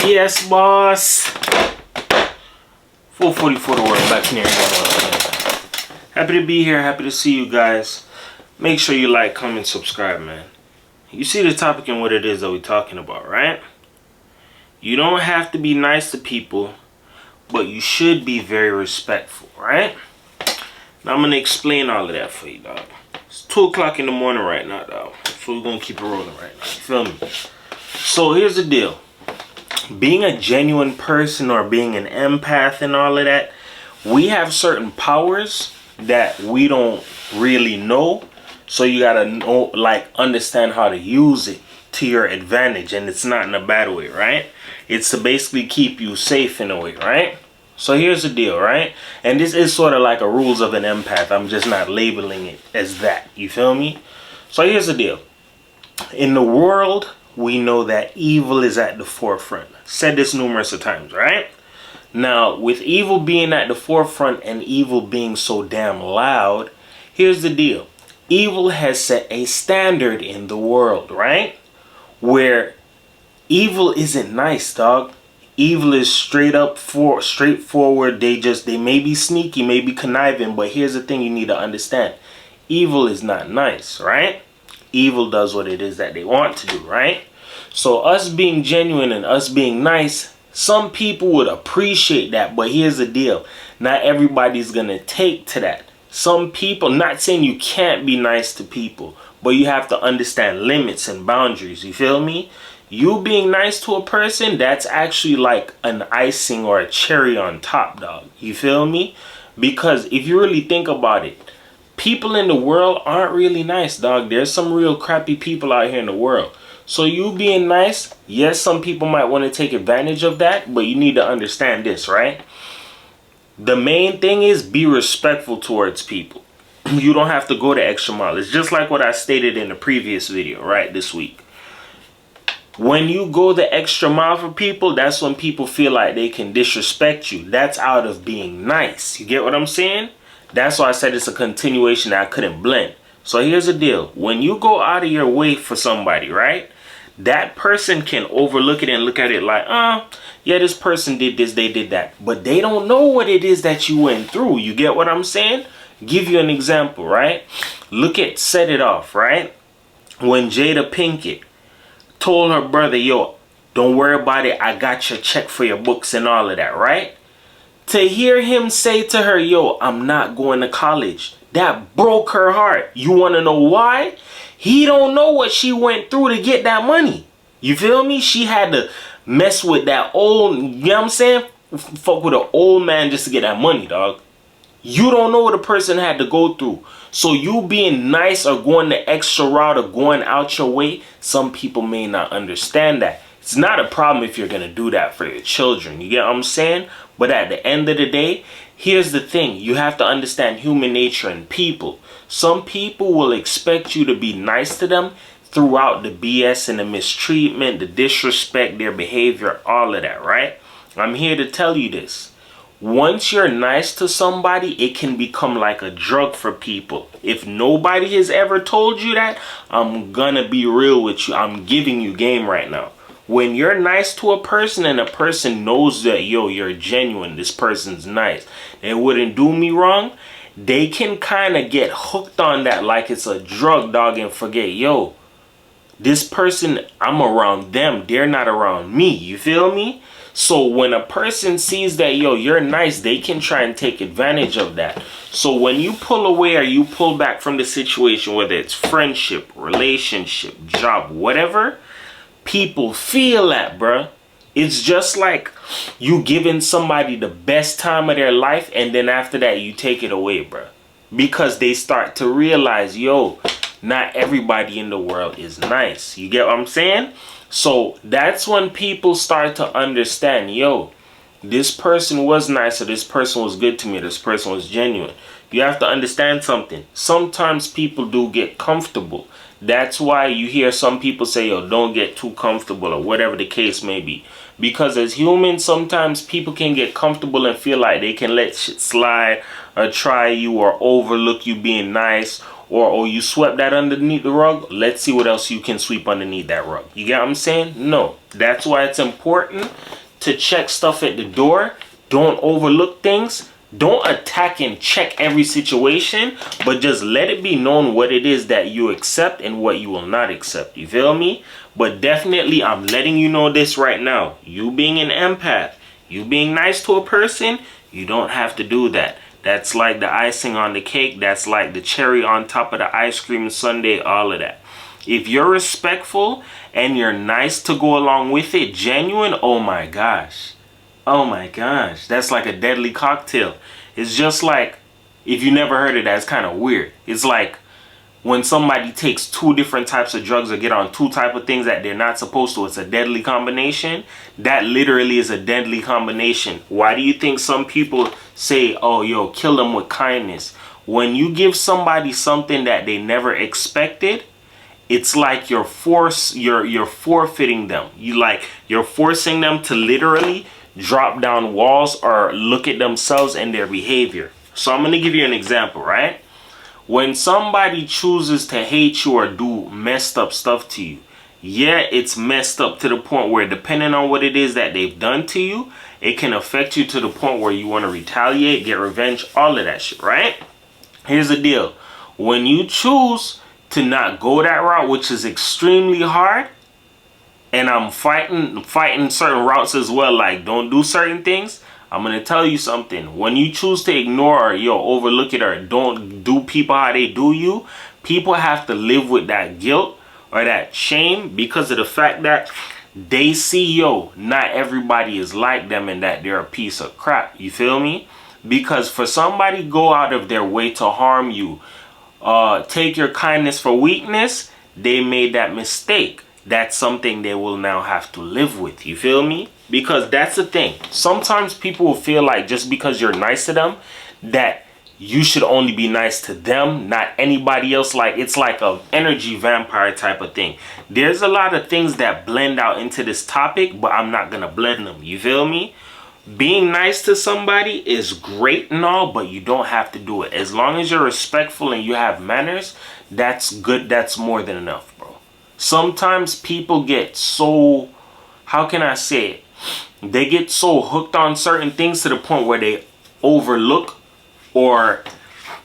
Yes, boss. 4:44 to work, back in here. Happy to be here. Happy to see you guys. Make sure you like, comment, subscribe, man. You see the topic and what it is that we're talking about, right? You don't have to be nice to people, but you should be very respectful, right? Now I'm going to explain all of that for you, dog. It's 2 o'clock in the morning right now, dog. So we're going to keep it rolling right now. You feel me? So here's the deal. Being a genuine person or being an empath and all of that, we have certain powers that we don't really know. So you got to know, like, understand how to use it to your advantage. And it's not in a bad way, right? It's to basically keep you safe in a way, right? So here's the deal, right? And this is sort of like a rules of an empath. I'm just not labeling it as that. You feel me? So here's the deal. In the world, we know that evil is at the forefront. Said this numerous of times, right? Now, with evil being at the forefront and evil being so damn loud, here's the deal. Evil has set a standard in the world, right? Where evil isn't nice, dog. Evil is straightforward. They may be sneaky, may be conniving, but here's the thing you need to understand. Evil is not nice, right? Evil does what it is that they want to do, right? So us being genuine and us being nice, some people would appreciate that, but here's the deal. Not everybody's gonna take to that. Some people, not saying you can't be nice to people, but you have to understand limits and boundaries. You feel me? You being nice to a person, that's actually like an icing or a cherry on top, dog. You feel me? Because if you really think about it, people in the world aren't really nice, dog. There's some real crappy people out here in the world. So you being nice, yes, some people might want to take advantage of that, but you need to understand this, right? The main thing is be respectful towards people. You don't have to go the extra mile. It's just like what I stated in the previous video, right, this week. When you go the extra mile for people, that's when people feel like they can disrespect you. That's out of being nice. You get what I'm saying? That's why I said it's a continuation that I couldn't blend. So here's the deal. When you go out of your way for somebody, right? That person can overlook it and look at it like, yeah, this person did this, they did that. But they don't know what it is that you went through. You get what I'm saying? Give you an example, right? Look at Set It Off, right? When Jada Pinkett told her brother, yo, don't worry about it. I got your check for your books and all of that, right? To hear him say to her, yo, I'm not going to college. That broke her heart. You want to know why? He don't know what she went through to get that money. You feel me? She had to mess with that old, you know what I'm saying? Fuck with an old man just to get that money, dog. You don't know what a person had to go through. So you being nice or going the extra route or going out your way, some people may not understand that. It's not a problem if you're going to do that for your children. You get what I'm saying? But at the end of the day, here's the thing. You have to understand human nature and people. Some people will expect you to be nice to them throughout the BS and the mistreatment, the disrespect, their behavior, all of that, right? I'm here to tell you this. Once you're nice to somebody, it can become like a drug for people. If nobody has ever told you that, I'm gonna be real with you. I'm giving you game right now. When you're nice to a person and a person knows that, yo, you're genuine, this person's nice, they wouldn't do me wrong, they can kind of get hooked on that like it's a drug, dog, and forget, yo, this person, I'm around them, they're not around me. You feel me? So when a person sees that, yo, you're nice, they can try and take advantage of that. So when you pull away or you pull back from the situation, whether it's friendship, relationship, job, whatever, people feel that, bruh. It's just like you giving somebody the best time of their life and then after that you take it away, bruh. Because they start to realize, yo, not everybody in the world is nice. You get what I'm saying? So that's when people start to understand, yo, this person was nice or this person was good to me, this person was genuine. You have to understand something. Sometimes people do get comfortable. That's why you hear some people say, yo, don't get too comfortable or whatever the case may be. Because as humans, sometimes people can get comfortable and feel like they can let shit slide or try you or overlook you being nice or oh, you swept that underneath the rug, let's see what else you can sweep underneath that rug. You get what I'm saying? No. That's why it's important to check stuff at the door. Don't overlook things. Don't attack and check every situation, but just let it be known what it is that you accept and what you will not accept. You feel me? But definitely, I'm letting you know this right now. You being an empath, you being nice to a person, you don't have to do that. That's like the icing on the cake. That's like the cherry on top of the ice cream sundae, all of that. If you're respectful and you're nice to go along with it, genuine, oh my gosh. Oh my gosh, that's like a deadly cocktail. It's just like, if you never heard of that, it's kind of weird. It's like when somebody takes 2 different types of drugs or get on 2 type of things that they're not supposed to. It's a deadly combination. That literally is a deadly combination. Why do you think some people say, oh, yo, kill them with kindness? When you give somebody something that they never expected, it's like you're forfeiting them. You're forcing them to literally drop down walls or look at themselves and their behavior. So I'm going to give you an example, right? When somebody chooses to hate you or do messed up stuff to you, yeah, it's messed up to the point where depending on what it is that they've done to you, it can affect you to the point where you want to retaliate, get revenge, all of that shit, right? Here's the deal. When you choose to not go that route, which is extremely hard, and I'm fighting certain routes as well, like don't do certain things, I'm going to tell you something. When you choose to ignore or overlook it or don't do people how they do you, people have to live with that guilt or that shame because of the fact that they see, not everybody is like them and that they're a piece of crap. You feel me? Because for somebody to go out of their way to harm you, take your kindness for weakness, they made that mistake. That's something they will now have to live with. You feel me? Because that's the thing. Sometimes people will feel like just because you're nice to them, that you should only be nice to them, not anybody else. Like it's like a energy vampire type of thing. There's a lot of things that blend out into this topic, but I'm not going to blend them. You feel me? Being nice to somebody is great and all, but you don't have to do it. As long as you're respectful and you have manners, that's good. That's more than enough, bro. Sometimes people get so, how can I say it? They get so hooked on certain things to the point where they overlook or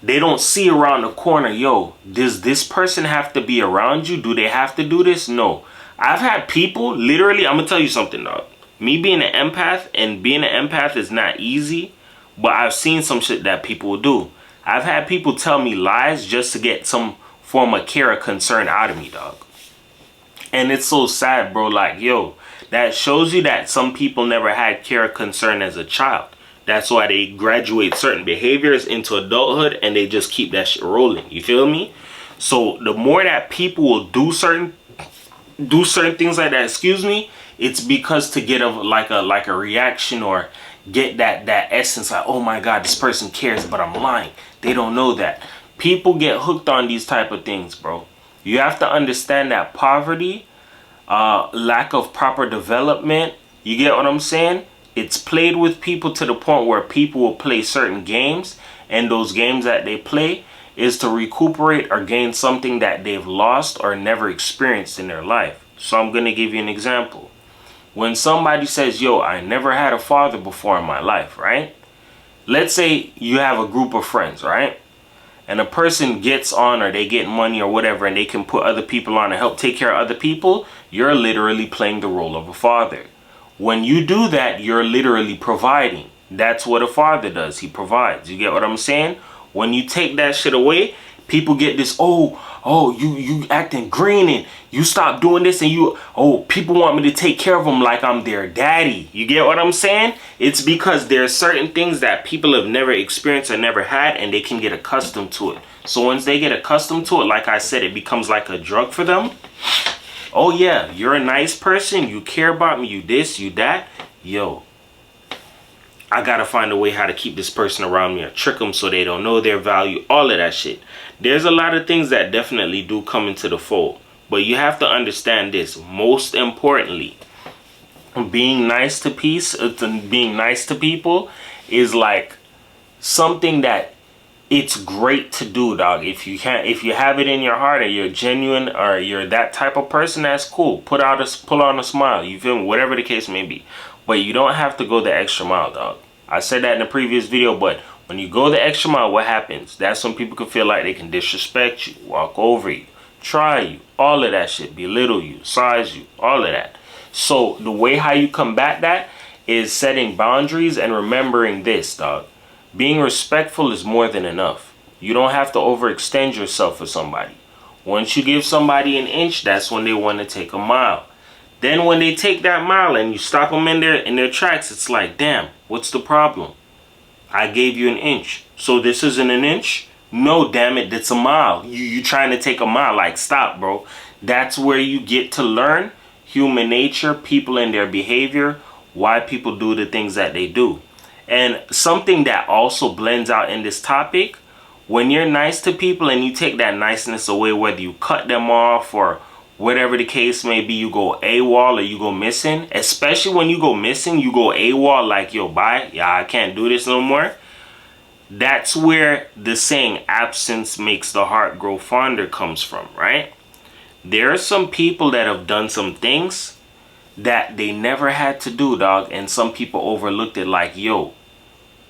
they don't see around the corner. Yo, does this person have to be around you? Do they have to do this? No. I've had people, literally, I'm going to tell you something, dog. Me being an empath, and being an empath is not easy, but I've seen some shit that people will do. I've had people tell me lies just to get some form of care or concern out of me, dog. And it's so sad, bro. Like, yo, that shows you that some people never had care or concern as a child. That's why they graduate certain behaviors into adulthood and they just keep that shit rolling. You feel me? So the more that people will do certain things like that, excuse me, it's because to get like a reaction or get that essence like, oh my God, this person cares, but I'm lying. They don't know that. People get hooked on these type of things, bro. You have to understand that poverty, lack of proper development, you get what I'm saying? It's played with people to the point where people will play certain games, and those games that they play is to recuperate or gain something that they've lost or never experienced in their life. So I'm going to give you an example. When somebody says, yo, I never had a father before in my life, right? Let's say you have a group of friends, right? And a person gets on or they get money or whatever and they can put other people on and help take care of other people, you're literally playing the role of a father. When you do that, you're literally providing. That's what a father does. He provides. You get what I'm saying? When you take that shit away, people get this, you acting green and you stop doing this and people want me to take care of them like I'm their daddy. You get what I'm saying? It's because there are certain things that people have never experienced or never had and they can get accustomed to it. So once they get accustomed to it, like I said, it becomes like a drug for them. Oh yeah, you're a nice person. You care about me. You this, you that. Yo, I gotta find a way how to keep this person around me or trick them so they don't know their value. All of that shit. There's a lot of things that definitely do come into the fold. But you have to understand this. Most importantly, being nice to people is like something that it's great to do, dog. If you have it in your heart, or you're genuine, or you're that type of person, that's cool. Pull on a smile. You feel me? Whatever the case may be. But you don't have to go the extra mile, dog. I said that in the previous video, but when you go the extra mile, what happens? That's when people can feel like they can disrespect you, walk over you, try you, all of that shit, belittle you, size you, all of that. So the way how you combat that is setting boundaries and remembering this, dog. Being respectful is more than enough. You don't have to overextend yourself for somebody. Once you give somebody an inch, that's when they want to take a mile. Then when they take that mile and you stop them in their tracks, it's like, damn, what's the problem? I gave you an inch. So this isn't an inch? No, damn it, that's a mile. You trying to take a mile. Like, stop, bro. That's where you get to learn human nature, people and their behavior, why people do the things that they do. And something that also blends out in this topic, when you're nice to people and you take that niceness away, whether you cut them off or whatever the case may be, you go AWOL or you go missing, especially when you go missing, you go AWOL, like, yo, bye, yeah, I can't do this no more. That's where the saying absence makes the heart grow fonder comes from, right? There are some people that have done some things that they never had to do, dog, and some people overlooked it like, yo,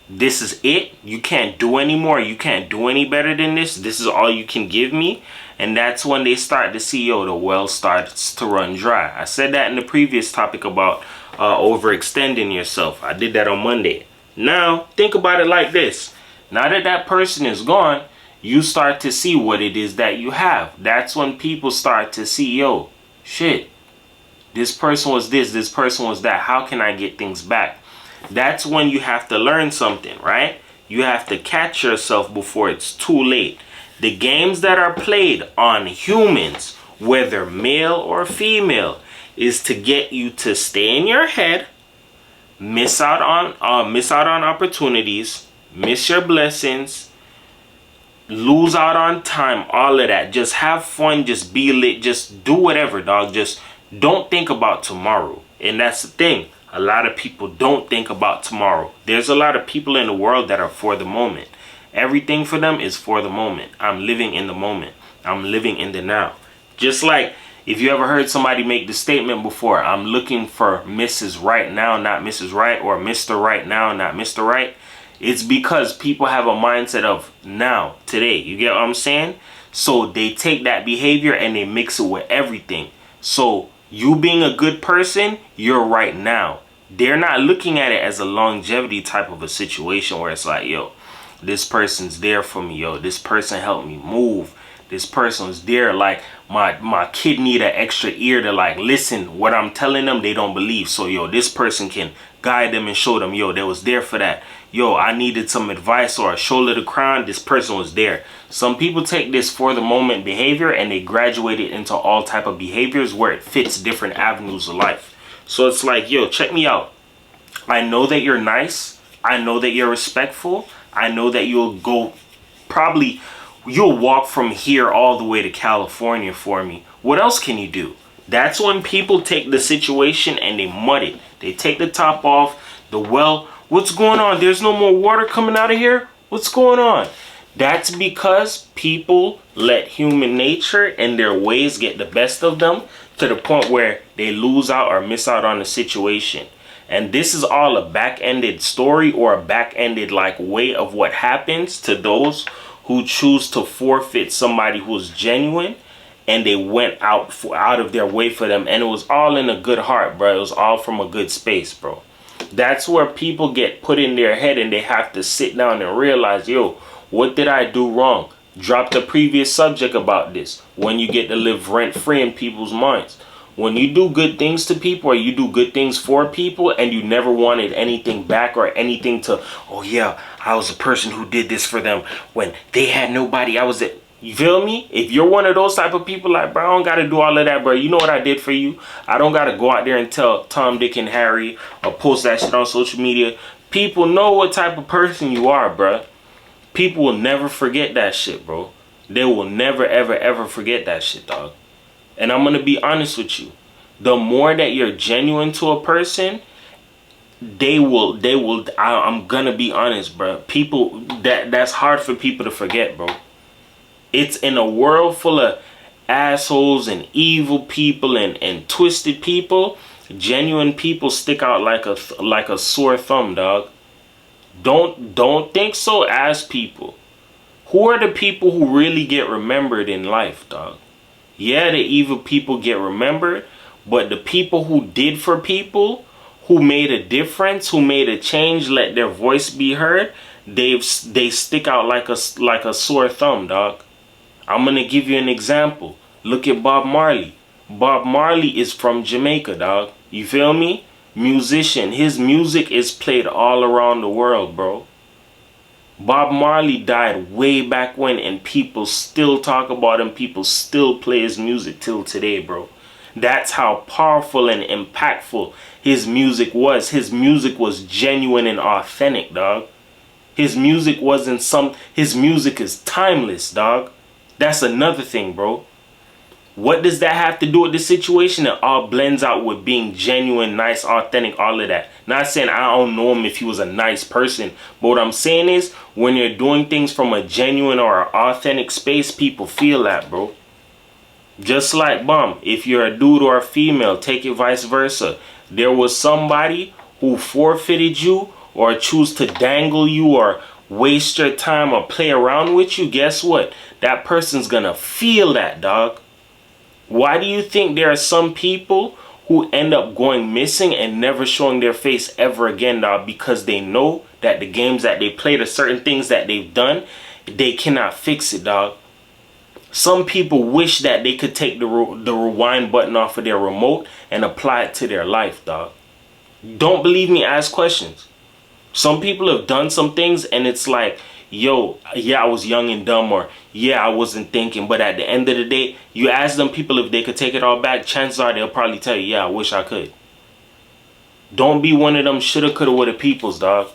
this is it, you can't do anymore, you can't do any better than this is all you can give me. And that's when they start to see, yo, the well starts to run dry. I said that in the previous topic about overextending yourself. I did that on Monday. Now think about it like this. Now that that person is gone, you start to see what it is that you have. That's when people start to see, yo, shit, this person was this person was that. How can I get things back? That's when you have to learn something, right? You have to catch yourself before it's too late. The games that are played on humans, whether male or female, is to get you to stay in your head, miss out on opportunities, miss your blessings, lose out on time, all of that. Just have fun, just be lit, just do whatever, dog. Just don't think about tomorrow. And that's the thing. A lot of people don't think about tomorrow. There's a lot of people in the world that are for the moment. Everything for them is for the moment. I'm living in the moment. I'm living in the now. Just like if you ever heard somebody make the statement before, I'm looking for Mrs. Right now, not Mrs. Right, or Mr. Right now, not Mr. Right. It's because people have a mindset of now, today. You get what I'm saying? So they take that behavior and they mix it with everything. So you being a good person, you're right now. They're not looking at it as a longevity type of a situation where it's like, yo, this person's there for me, yo, this person helped me move, this person's there, like my kid need an extra ear to like listen what I'm telling them, they don't believe, so yo, this person can guide them and show them, yo, they was there for that. Yo, I needed some advice or a shoulder to cry on, this person was there. Some people take this for the moment behavior and they graduate it into all type of behaviors where it fits different avenues of life. So it's like, yo, check me out. I know that you're nice. I know that you're respectful. I know that you'll walk from here all the way to California for me. What else can you do? That's when people take the situation and they mud it. They take the top off. The well, what's going on? There's no more water coming out of here? What's going on? That's because people let human nature and their ways get the best of them to the point where they lose out or miss out on the situation. And this is all a back-ended story or a back-ended like way of what happens to those who choose to forfeit somebody who's genuine and they went out of their way for them, and it was all in a good heart, bro. It was all from a good space, bro. That's where people get put in their head and they have to sit down and realize, yo, what did I do wrong? Drop the previous subject about this. When you get to live rent-free in people's minds. When you do good things to people or you do good things for people and you never wanted anything back or anything to, oh yeah, I was the person who did this for them when they had nobody, I was it. You feel me? If you're one of those type of people, like, bro, I don't got to do all of that, bro. You know what I did for you? I don't got to go out there and tell Tom, Dick, and Harry or post that shit on social media. People know what type of person you are, bro. People will never forget that shit, bro. They will never, ever, ever forget that shit, dog. And I'm going to be honest with you. The more that you're genuine to a person, I'm gonna be honest, bro. People, that's hard for people to forget, bro. It's in a world full of assholes and evil people and twisted people. Genuine people stick out like a sore thumb, dog. Don't think so. Ask people. Who are the people who really get remembered in life, dog? Yeah, the evil people get remembered, but the people who did for people, who made a difference, who made a change, let their voice be heard, they stick out like a sore thumb, dog. I'm gonna give you an example. Look at Bob Marley. Bob Marley is from Jamaica, dog. You feel me? Musician. His music is played all around the world, bro. Bob Marley died way back when, and people still talk about him. People still play his music till today, bro. That's how powerful and impactful his music was. His music was genuine and authentic, dog. His music his music is timeless, dog. That's another thing, bro. What does that have to do with the situation? It all blends out with being genuine, nice, authentic, all of that. Not saying I don't know him if he was a nice person, but what I'm saying is when you're doing things from a genuine or authentic space, people feel that, bro. Just like if you're a dude or a female, take it vice versa. There was somebody who forfeited you or choose to dangle you or waste your time or play around with you. Guess what? That person's gonna feel that, dog. Why do you think there are some people who end up going missing and never showing their face ever again, dog? Because they know that the games that they played or certain things that they've done, they cannot fix it, dog. Some people wish that they could take the rewind button off of their remote and apply it to their life, dog. Don't believe me? Ask questions. Some people have done some things and it's like, yo, yeah, I was young and dumb, or yeah, I wasn't thinking. But at the end of the day, you ask them people if they could take it all back, chances are they'll probably tell you, yeah, I wish I could. Don't be one of them shoulda, coulda, woulda peoples, dog.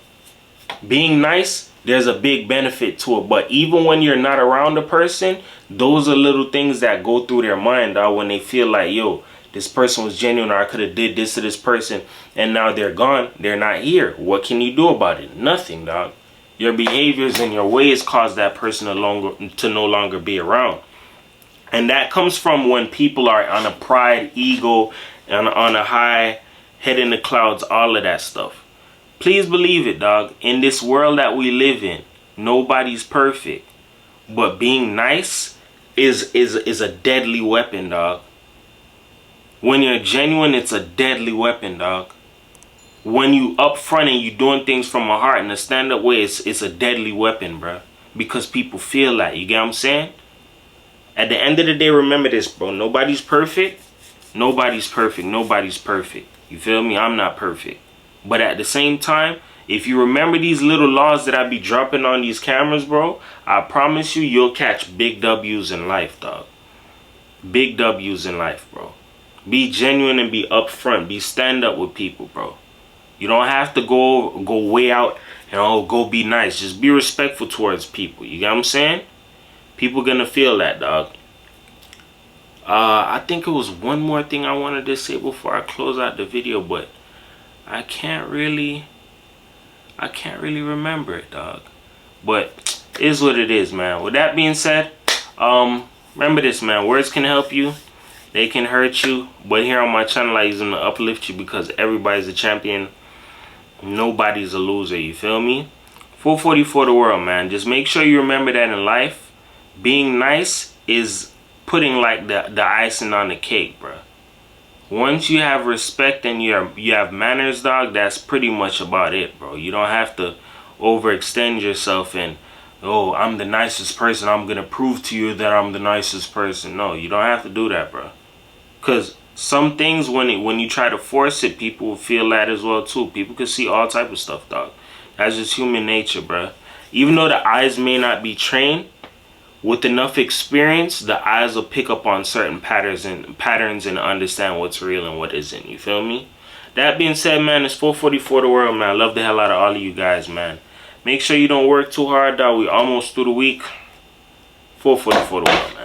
Being nice, there's a big benefit to it. But even when you're not around a person, those are little things that go through their mind, dog, when they feel like, yo, this person was genuine, or I could have did this to this person, and now they're gone. They're not here. What can you do about it? Nothing, dog. Your behaviors and your ways cause that person to no longer be around. And that comes from when people are on a pride, ego, and on a high, head in the clouds, all of that stuff. Please believe it, dog. In this world that we live in, nobody's perfect. But being nice is a deadly weapon, dog. When you're genuine, it's a deadly weapon, dog. When you up front and you doing things from a heart in a stand-up way, it's a deadly weapon, bro. Because people feel that. You get what I'm saying? At the end of the day, remember this, bro. Nobody's perfect. Nobody's perfect. Nobody's perfect. You feel me? I'm not perfect. But at the same time, if you remember these little laws that I be dropping on these cameras, bro, I promise you, you'll catch big W's in life, dog. Big W's in life, bro. Be genuine and be upfront. Be stand up with people, bro. You don't have to go way out and go be nice. Just be respectful towards people. You get what I'm saying? People gonna feel that, dog. I think it was one more thing I wanted to say before I close out the video, but I can't really remember it, dog. But it is what it is, man. With that being said, remember this, man. Words can help you. They can hurt you. But here on my channel, I use them to uplift you because everybody's a champion. Nobody's a loser, you feel me? 444 the world, man. Just make sure you remember that in life, being nice is putting like the icing on the cake, bro. Once you have respect and you have manners, dog, that's pretty much about it, bro. You don't have to overextend yourself and, oh, I'm the nicest person, I'm gonna prove to you that I'm the nicest person. No, you don't have to do that, bro. Because some things, when you try to force it, people will feel that as well too. People can see all type of stuff, dog. That's just human nature, bro. Even though the eyes may not be trained, with enough experience, the eyes will pick up on certain patterns and understand what's real and what isn't. You feel me? That being said, man, it's 444 the world, man. I love the hell out of all of you guys, man. Make sure you don't work too hard, dog. We almost through the week. 444 the world, man.